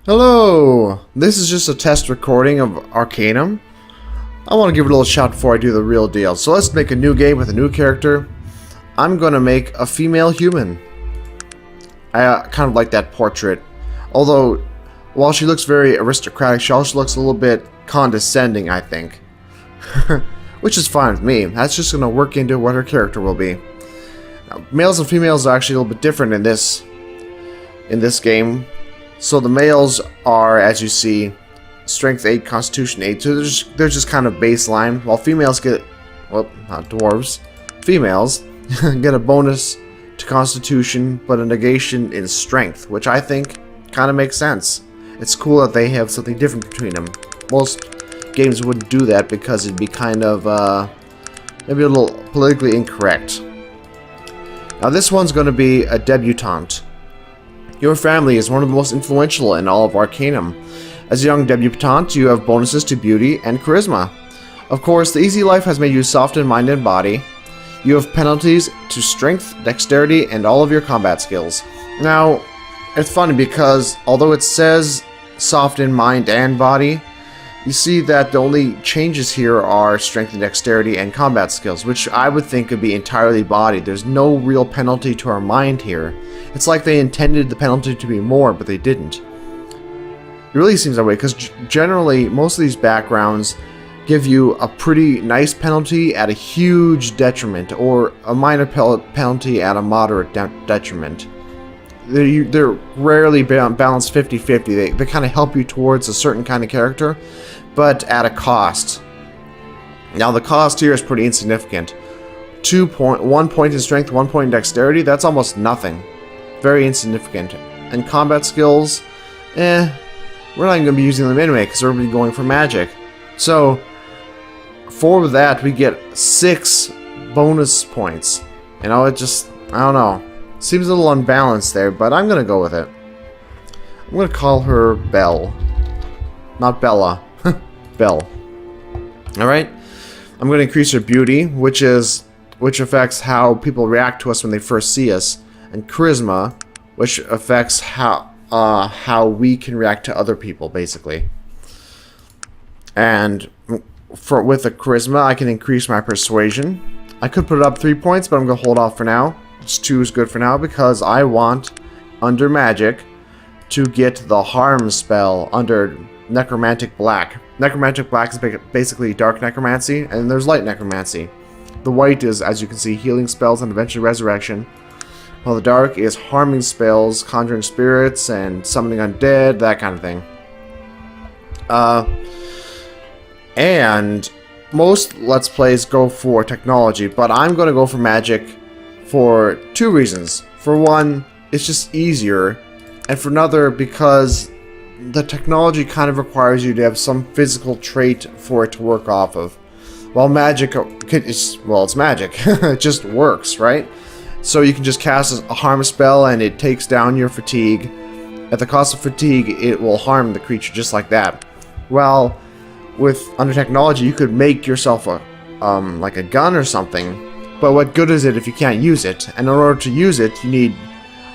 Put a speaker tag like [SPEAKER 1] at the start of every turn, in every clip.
[SPEAKER 1] Hello! This is just a test recording of Arcanum. I want to give it a little shout before I do the real deal. So let's make a new game with a new character. I'm going to make a female human. I kind of like that portrait. Although, while she looks very aristocratic, she also looks a little bit condescending, I think. Which is fine with me. That's just going to work into what her character will be. Now, males and females are actually a little bit different in this game. So the males are, as you see, strength 8, constitution 8. So they're just kind of baseline. While females get, well, not dwarves, females get a bonus to constitution, but a negation in strength, which I think kind of makes sense. It's cool that they have something different between them. Most games wouldn't do that because it'd be kind of, maybe a little politically incorrect. Now this one's going to be a debutante. Your family is one of the most influential in all of Arcanum. As a young debutante, you have bonuses to beauty and charisma. Of course, the easy life has made you soft in mind and body. You have penalties to strength, dexterity, and all of your combat skills. Now, it's funny because although it says soft in mind and body, you see that the only changes here are strength and dexterity and combat skills, which I would think would be entirely body. There's no real penalty to our mind here. It's like they intended the penalty to be more, but they didn't. It really seems that way, because generally, most of these backgrounds give you a pretty nice penalty at a huge detriment, or a minor penalty at a moderate detriment. They're rarely balanced 50-50. They kind of help you towards a certain kind of character, but at a cost. Now, the cost here is pretty insignificant. 1 point in strength, 1 point in dexterity, that's almost nothing. Very insignificant. And combat skills, we're not even going to be using them anyway because we're going to be going for magic. So, for that, we get 6 bonus points. You know, it just, I don't know. Seems a little unbalanced there, but I'm going to go with it. I'm going to call her Belle. Not Bella. Belle. Alright? I'm going to increase her beauty, which affects how people react to us when they first see us. And charisma, which affects how we can react to other people, basically. And with the charisma, I can increase my persuasion. I could put it up 3 points, but I'm going to hold off for now. Just 2 is good for now, because I want, under magic, to get the harm spell under necromantic black. Necromantic black is basically dark necromancy, and there's light necromancy. The white is, as you can see, healing spells and eventually resurrection. While the dark is harming spells, conjuring spirits, and summoning undead, that kind of thing. And most Let's Plays go for technology, but I'm going to go for magic for 2 reasons. For one, it's just easier, and for another, because the technology kind of requires you to have some physical trait for it to work off of. While magic, it's magic. It just works, right? So you can just cast a harm spell and it takes down your fatigue. At the cost of fatigue, it will harm the creature just like that. Well, under technology, you could make yourself like a gun or something. But what good is it if you can't use it? And in order to use it, you need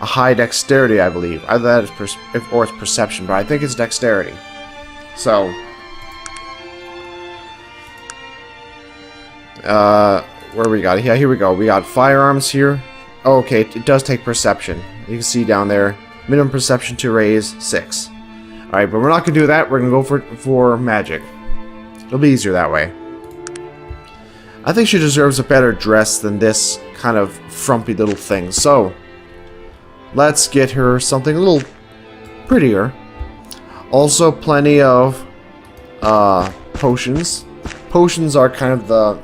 [SPEAKER 1] a high dexterity, I believe. Either that is or it's perception, but I think it's dexterity. So, where we got it? Yeah, here we go. We got firearms here. Oh, okay, it does take perception. You can see down there, minimum perception to raise 6. All right, but we're not gonna do that. We're gonna go for magic. It'll be easier that way. I think she deserves a better dress than this kind of frumpy little thing. So, let's get her something a little prettier. Also, plenty of potions. Potions are kind of the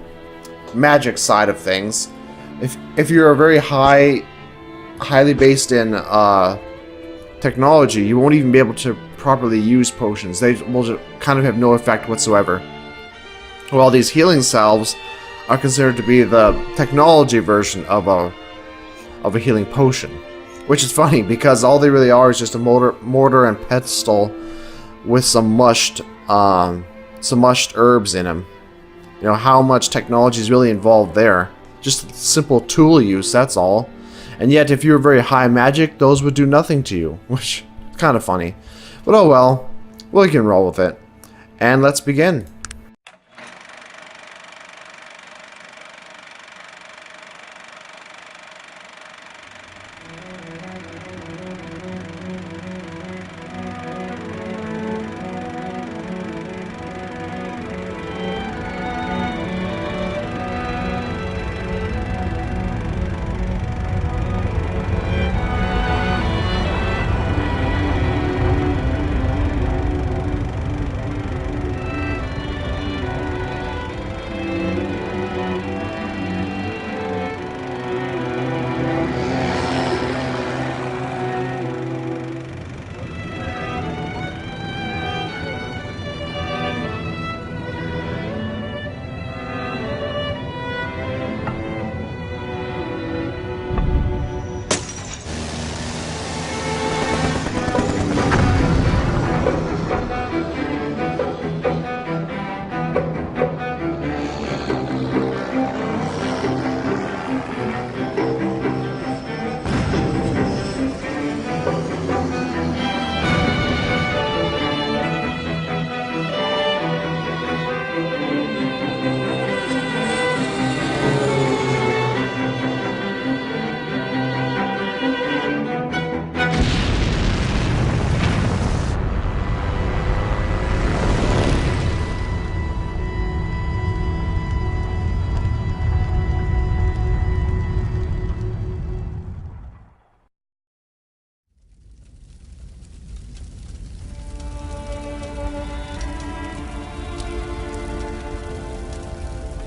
[SPEAKER 1] magic side of things. If you're a very highly based in technology, you won't even be able to properly use potions. They will just kind of have no effect whatsoever. While these healing salves are considered to be the technology version of a healing potion, which is funny because all they really are is just a mortar and pestle with some mushed herbs in them. You know, how much technology is really involved there. Just simple tool use, that's all. And yet, if you're very high magic, those would do nothing to you, which is kind of funny. But oh well, we can roll with it. And let's begin.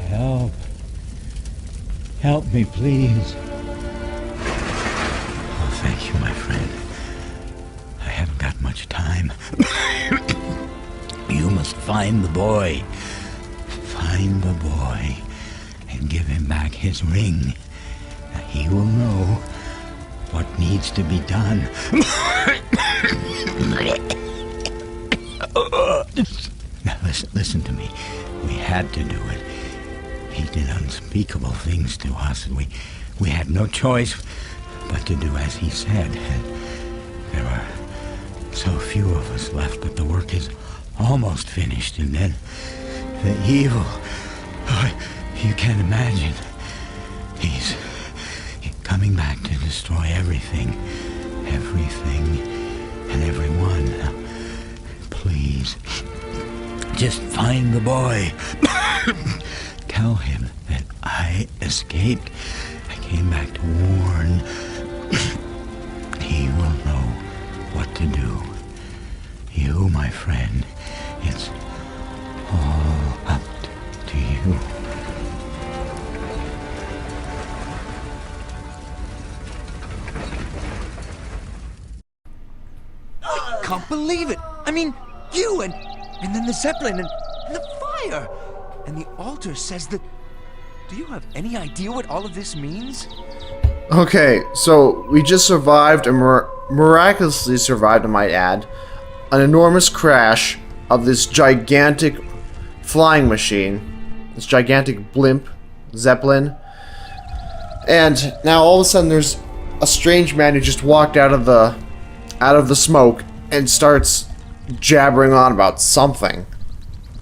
[SPEAKER 2] Help. Help me, please.
[SPEAKER 3] Oh, thank you, my friend. I haven't got much time. You must find the boy. Find the boy and give him back his ring. Now, he will know what needs to be done. Now, listen to me. We had to do it. He did unspeakable things to us, and we had no choice but to do as he said. There were so few of us left, but the work is almost finished, and then the evil, you can't imagine. He's coming back to destroy everything and everyone. Now, please, just find the boy. Tell him that I escaped. I came back to warn. He will know what to do. You, my friend, it's all up to you.
[SPEAKER 4] I can't believe it. I mean, you and then the Zeppelin and the fire. And the altar says that... Do you have any idea what all of this means?
[SPEAKER 1] Okay, so we just survived, and miraculously survived, I might add, an enormous crash of this gigantic flying machine. This gigantic blimp, Zeppelin. And now all of a sudden there's a strange man who just walked out of the smoke and starts jabbering on about something.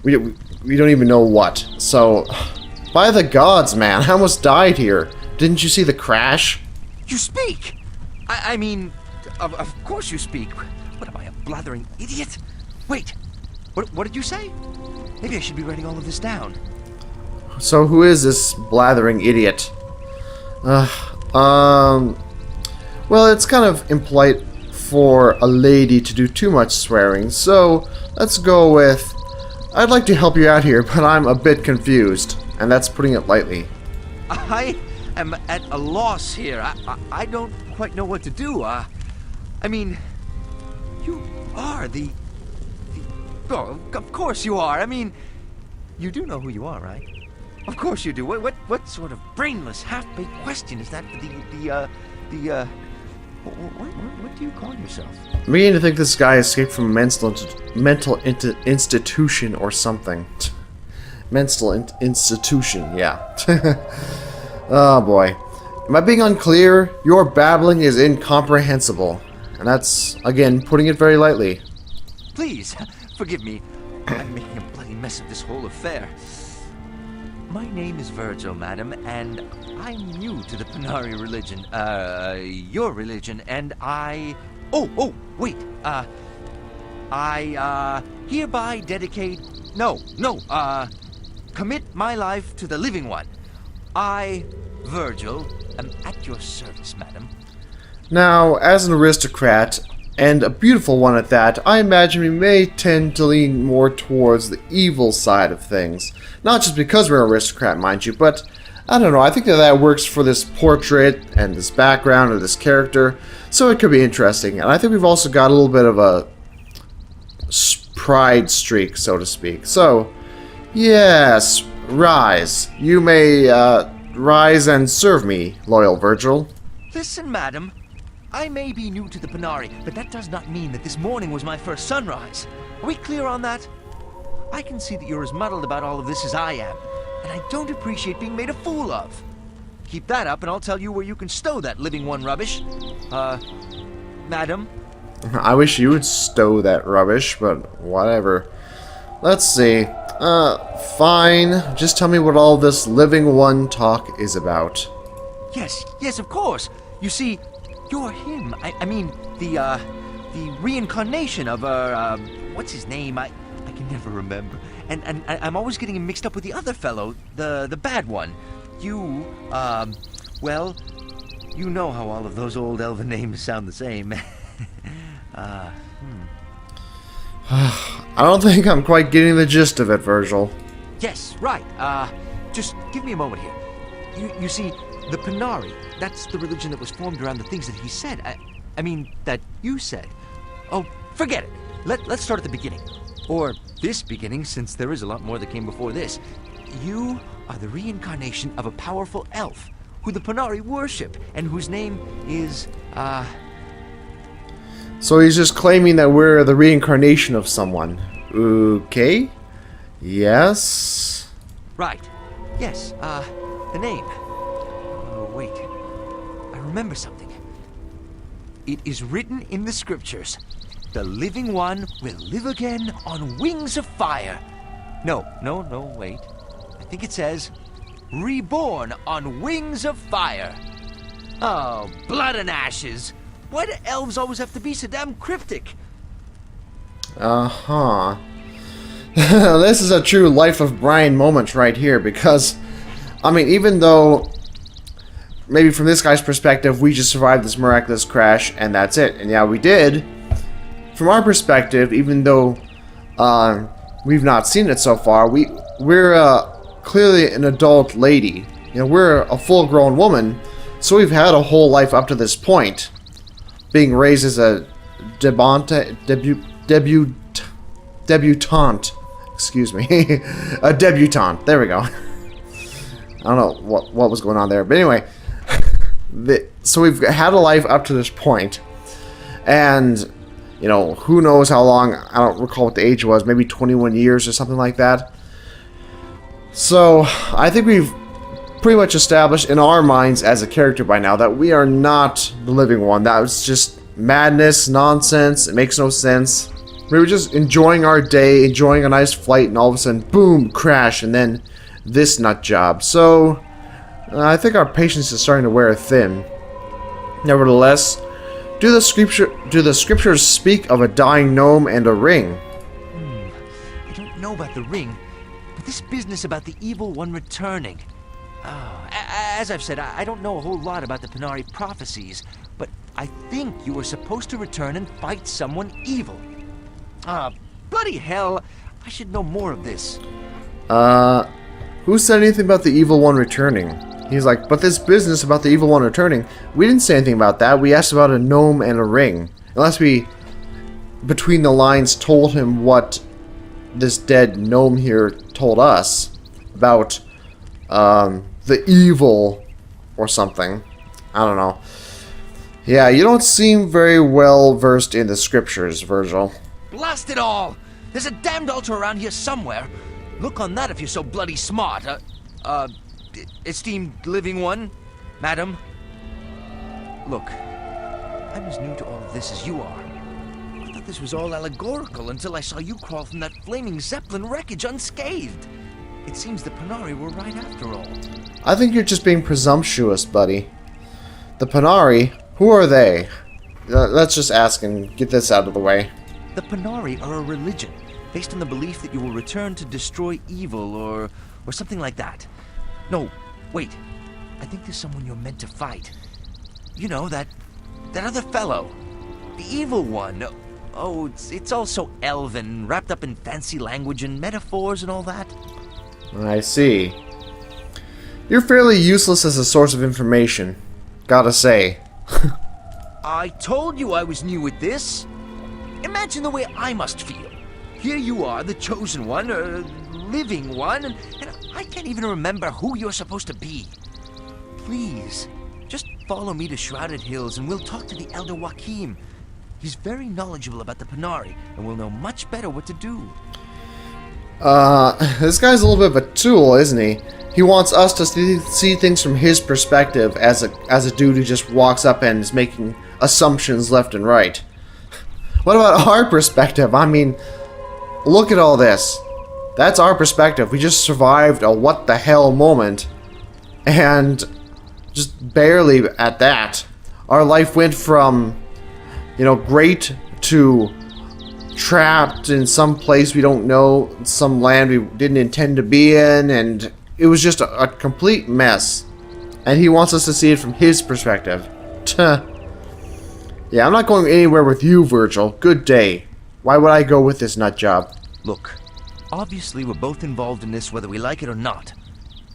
[SPEAKER 1] We don't even know what. So, by the gods, man, I almost died here. Didn't you see the crash?
[SPEAKER 4] You speak! I mean, of course you speak. What am I, a blathering idiot? Wait, what did you say? Maybe I should be writing all of this down.
[SPEAKER 1] So who is this blathering idiot? Well, it's kind of impolite for a lady to do too much swearing, so let's go with... I'd like to help you out here, but I'm a bit confused, and that's putting it lightly.
[SPEAKER 4] I am at a loss here. I don't quite know what to do. I mean, you are the... Oh, of course you are. I mean, you do know who you are, right? Of course you do. What sort of brainless, half-baked question is that? What do you call yourself?
[SPEAKER 1] I'm beginning to think this guy escaped from a mental institution or something. Mental institution, yeah. Oh boy. Am I being unclear? Your babbling is incomprehensible. And that's, again, putting it very lightly.
[SPEAKER 4] please, forgive me. I'm making a bloody mess of this whole affair. My name is Virgil, madam, and I'm new to the Panari religion. Your religion, and I... Oh, wait, I hereby dedicate... No, commit my life to the living one. I, Virgil, am at your service, madam.
[SPEAKER 1] Now, as an aristocrat, and a beautiful one at that, I imagine we may tend to lean more towards the evil side of things. Not just because we're an aristocrat, mind you, but I don't know, I think that works for this portrait and this background of this character, so it could be interesting. And I think we've also got a little bit of a pride streak, so to speak. So, yes, rise. You may rise and serve me, loyal Virgil.
[SPEAKER 4] Listen, madam. I may be new to the Panari, but that does not mean that this morning was my first sunrise. Are we clear on that? I can see that you're as muddled about all of this as I am, and I don't appreciate being made a fool of. Keep that up, and I'll tell you where you can stow that living one rubbish. Madam?
[SPEAKER 1] I wish you would stow that rubbish, but whatever. Let's see. Fine. Just tell me what all this living one talk is about.
[SPEAKER 4] Yes, of course. You see, you're him. I mean, the reincarnation of what's his name? I can never remember. And I'm always getting him mixed up with the other fellow, the bad one. You, well, you know how all of those old elven names sound the same.
[SPEAKER 1] I don't think I'm quite getting the gist of it, Virgil.
[SPEAKER 4] Yes, right. Just give me a moment here. You see, the Panari, that's the religion that was formed around the things that he said. I mean, that you said. Oh, forget it. Let's start at the beginning. Or this beginning, since there is a lot more that came before this. You are the reincarnation of a powerful elf, who the Panari worship, and whose name is,
[SPEAKER 1] So he's just claiming that we're the reincarnation of someone. Okay? Yes?
[SPEAKER 4] Right. Yes, the name. Oh, wait. I remember something. It is written in the scriptures. The living one will live again on wings of fire. No, wait. I think it says, reborn on wings of fire. Oh, blood and ashes. Why do elves always have to be so damn cryptic?
[SPEAKER 1] Uh-huh. This is a true Life of Brian moment right here, because, I mean, even though, maybe from this guy's perspective, we just survived this miraculous crash, and that's it. And yeah, we did. From our perspective, even though we've not seen it so far, we're clearly an adult lady. You know, we're a full-grown woman, so we've had a whole life up to this point. Being raised as a debutante, excuse me, a debutante. There we go. I don't know what was going on there, but anyway, so we've had a life up to this point, and you know, who knows how long? I don't recall what the age was. Maybe 21 years or something like that. So I think we've pretty much established in our minds as a character by now that we are not the living one. That was just madness, nonsense. It makes no sense. We were just enjoying our day, enjoying a nice flight, and all of a sudden, boom, crash, and then this nut job. So I think our patience is starting to wear thin. Nevertheless, do the scriptures speak of a dying gnome and a ring?
[SPEAKER 4] I don't know about the ring, but this business about the evil one returning. As I've said, I don't know a whole lot about the Panari prophecies, but I think you were supposed to return and fight someone evil. Bloody hell, I should know more of this.
[SPEAKER 1] Who said anything about the evil one returning? He's like, but this business about the evil one returning, we didn't say anything about that. We asked about a gnome and a ring. Unless we, between the lines, told him what this dead gnome here told us about the evil or something. I don't know. Yeah, you don't seem very well versed in the scriptures, Virgil.
[SPEAKER 4] Blast it all! There's a damned altar around here somewhere. Look on that if you're so bloody smart. Esteemed living one, madam. Look, I'm as new to all of this as you are. I thought this was all allegorical until I saw you crawl from that flaming Zeppelin wreckage unscathed. It seems the Panari were right after all.
[SPEAKER 1] I think you're just being presumptuous, buddy. The Panari? Who are they? Let's just ask and get this out of the way.
[SPEAKER 4] The Panari are a religion based on the belief that you will return to destroy evil or something like that. No, wait. I think there's someone you're meant to fight. You know, that other fellow. The evil one. Oh, it's all so elven, wrapped up in fancy language and metaphors and all that.
[SPEAKER 1] I see. You're fairly useless as a source of information. Gotta say.
[SPEAKER 4] I told you I was new at this. Imagine the way I must feel. Here you are, the chosen one, living one, and I can't even remember who you're supposed to be. Please, just follow me to Shrouded Hills and we'll talk to the Elder Joachim. He's very knowledgeable about the Panari and will know much better what to do.
[SPEAKER 1] This guy's a little bit of a tool, isn't he? He wants us to see things from his perspective as a dude who just walks up and is making assumptions left and right. What about our perspective? I mean, look at all this. That's our perspective. We just survived a what the hell moment. And just barely at that. Our life went from, you know, great to trapped in some place we don't know, some land we didn't intend to be in, and it was just a complete mess. And he wants us to see it from his perspective. Tuh. Yeah, I'm not going anywhere with you, Virgil. Good day. Why would I go with this nut job?
[SPEAKER 4] Look, obviously we're both involved in this whether we like it or not.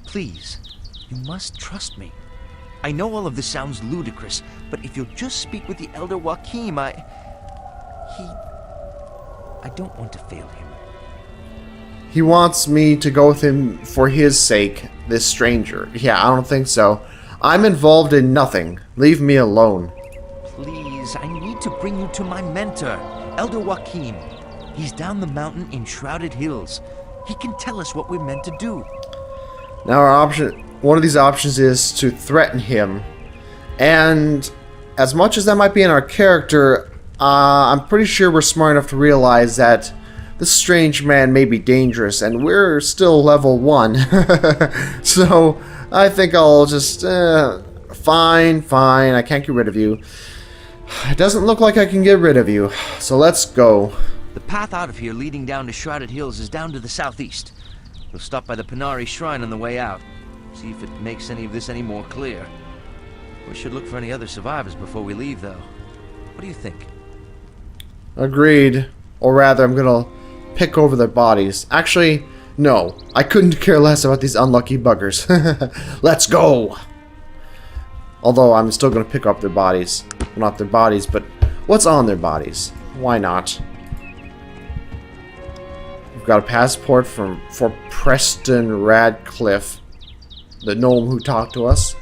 [SPEAKER 4] Please, you must trust me. I know all of this sounds ludicrous, but if you'll just speak with the Elder Joachim, I don't want to fail him.
[SPEAKER 1] He wants me to go with him for his sake, this stranger. Yeah, I don't think so. I'm involved in nothing. Leave me alone.
[SPEAKER 4] Please, I need to bring you to my mentor, Elder Joachim. He's down the mountain in Shrouded Hills. He can tell us what we're meant to do.
[SPEAKER 1] Now one of these options is to threaten him. And as much as that might be in our character, I'm pretty sure we're smart enough to realize that this strange man may be dangerous, and we're still level 1. So I think I'll just, fine, I can't get rid of you. It doesn't look like I can get rid of you, so let's go.
[SPEAKER 4] The path out of here leading down to Shrouded Hills is down to the southeast. We'll stop by the Panari Shrine on the way out. See if it makes any of this any more clear. We should look for any other survivors before we leave, though. What do you think?
[SPEAKER 1] Agreed. Or rather, I'm gonna pick over their bodies. Actually, no. I couldn't care less about these unlucky buggers. Let's go! Although, I'm still gonna pick up their bodies. Well, not their bodies, but what's on their bodies? Why not? We've got a passport for Preston Radcliffe, the gnome who talked to us.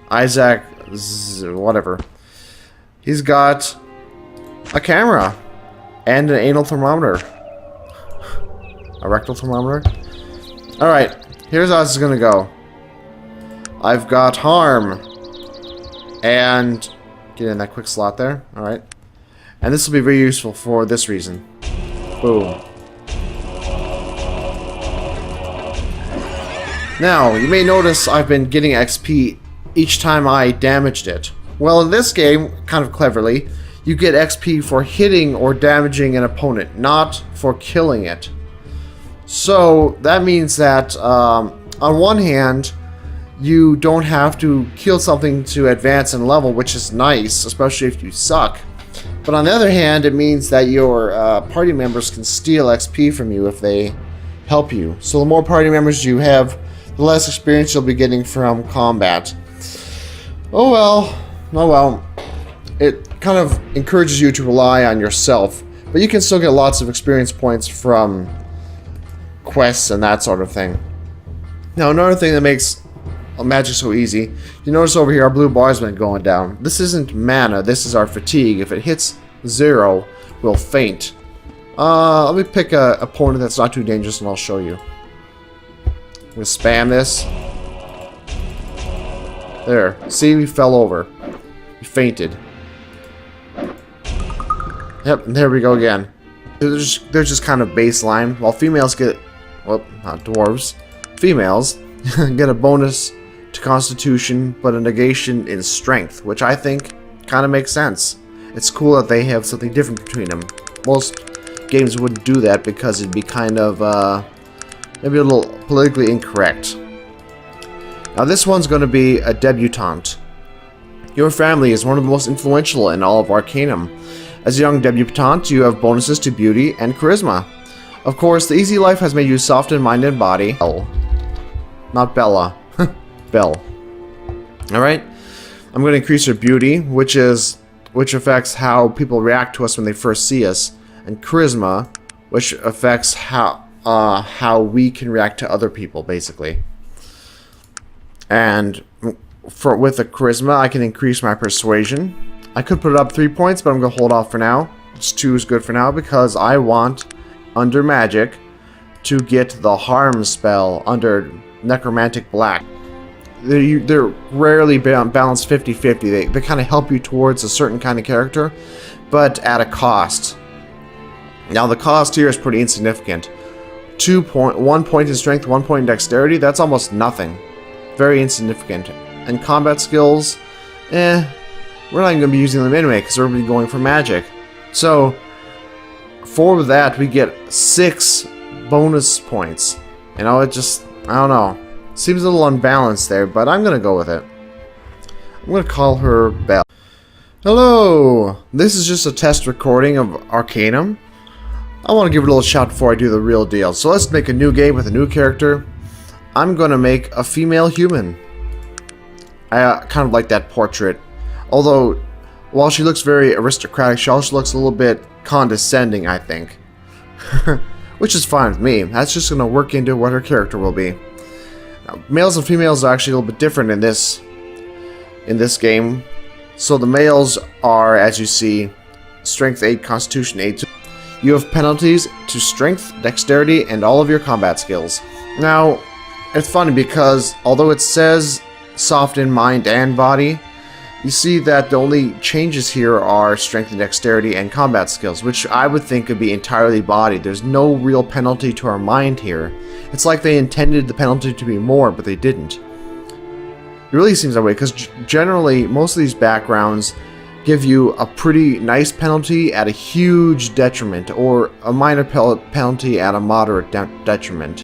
[SPEAKER 1] Isaac, whatever. He's got a camera and an anal thermometer. A rectal thermometer. Alright, here's how this is gonna go. I've got harm. And get in that quick slot there. Alright. And this will be very useful for this reason. Boom. Now, you may notice I've been getting XP each time I damaged it. Well, in this game, kind of cleverly, you get XP for hitting or damaging an opponent, not for killing it. So, that means that, on one hand, you don't have to kill something to advance in level, which is nice, especially if you suck. But on the other hand, it means that your party members can steal XP from you if they help you. So the more party members you have, the less experience you'll be getting from combat. Oh well. Oh well. It kind of encourages you to rely on yourself, but you can still get lots of experience points from quests and that sort of thing. Now, another thing that makes magic so easy, you notice over here our blue bar's been going down. This isn't mana, this is our fatigue. If it hits 0, we'll faint. Let me pick a opponent that's not too dangerous and I'll show you. I'm gonna spam this. There. See, we fell over. We fainted. Yep, there we go again. They're just kind of baseline, while females get, well, not dwarves, females get a bonus to constitution, but a negation in strength, which I think kind of makes sense. It's cool that they have something different between them. Most games wouldn't do that because it'd be kind of, maybe a little politically incorrect. Now this one's going to be a debutante. Your family is one of the most influential in all of Arcanum. As a young debutante, you have bonuses to beauty and charisma. Of course, the easy life has made you soft in mind and body. Belle. Not Bella. Belle. Alright? I'm going to increase your beauty, which affects how people react to us when they first see us. And charisma, which affects how we can react to other people, basically. And with the charisma, I can increase my persuasion. I could put it up 3 points, but I'm going to hold off for now. Just 2 is good for now, because I want, under magic, to get the harm spell under necromantic black. They're rarely balanced 50-50. They kind of help you towards a certain kind of character, but at a cost. Now the cost here is pretty insignificant. 1 point in strength, 1 point in dexterity, that's almost nothing. Very insignificant. And combat skills, we're not even going to be using them anyway, because we're going to be going for magic. So, for that, we get 6 bonus points. You know, it just, I don't know. Seems a little unbalanced there, but I'm going to go with it. I'm going to call her Belle. Hello! This is just a test recording of Arcanum. I want to give it a little shout before I do the real deal. So let's make a new game with a new character. I'm going to make a female human. I kind of like that portrait. Although, while she looks very aristocratic, she also looks a little bit condescending, I think. Which is fine with me. That's just going to work into what her character will be. Now, males and females are actually a little bit different in this game. So the males are, as you see, Strength 8, Constitution 8. You have penalties to Strength, Dexterity, and all of your combat skills. Now, it's funny because although it says soft in mind and body, you see that the only changes here are strength and dexterity and combat skills, which I would think could be entirely body. There's no real penalty to our mind here. It's like they intended the penalty to be more, but they didn't. It really seems that way, because generally, most of these backgrounds give you a pretty nice penalty at a huge detriment, or a minor penalty at a moderate detriment.